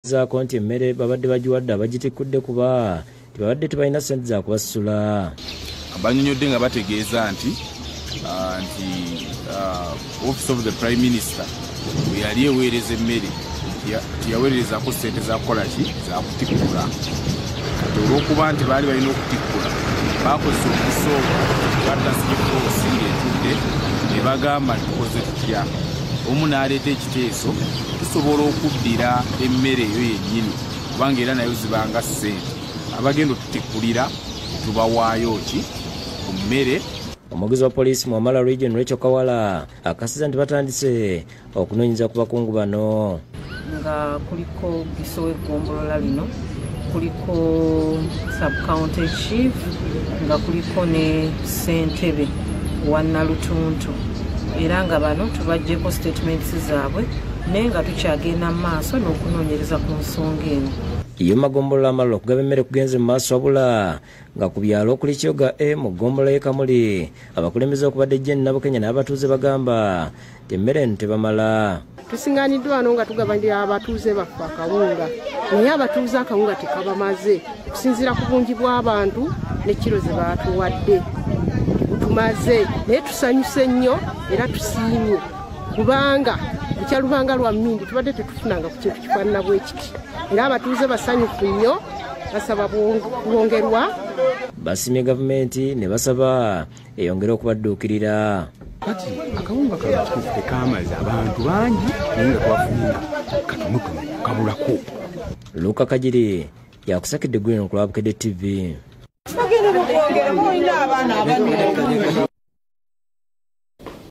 zaako nti emmere babadde bagiwadde abagitikudde kuba tebabadde tebalina ssente za kubasasula. Banyonyodde nga bategeeza nti Office of the Prime Minister bwe yali eweereza emmere teyaweerezako ssente za kukola ki za kutikkula. Kati olw'okuba nti baali balina okutikkula baakozesa okusooka baddasigekoosi ng'etudde ne bagamba tukoze tutya. Omu n'aleeta ekiteeso tusobola okuddira emmere eyo yennyini kubanga era nayo zibanga ssente abagenda otutikkulira tubawaayo ki ku mmere. Omugizi wa poliisi mu Amala Region Rachel Kawala akasiza nti batandise okunoonyeza ku bakungu bano. Nga kuliko biso w'eggombolola lino, kuliko sub-county chief, nga kuliko ne ssentebe wa Nalutuntu. Era nga bano tubaggyeko statements zaabwe naye nga tukyagenda mu maaso n'okunoonyereza ku nsonga eno. Iyo magombolola amalala okugaba emmere kugenze mu maaso wabula nga ku byalo okuli Kyoga mu ggombolola y'e Kamuli abakulembeze okubadde Jane Nabukenya n'abatuuze bagamba nti emmere eno tebamala. Tusinganiddwa wano nga tugabanira abatuuze baffe akawunga naye abatuuze akawunga tekabamaze okusinziira ku bungi bw'abantu ne kiro ze baatuwadde tumaze naye tusanyuse nnyo era tusiimye kubanga bukyalubanga lwa mmindi tubadde tetufunanga ku kintu kifaanana bwe kiti era abatuuze basanyufu nnyo basaba bwongerwa. Basimye gavumenti ne basaba eyongere okubadduukirira. Kati akawunga kano kituufu tekamaze abantu bangi naye nga twafunga katonotono kabulako. Luka Kajiri yakusakidde Green ku lwa Bukedde TV.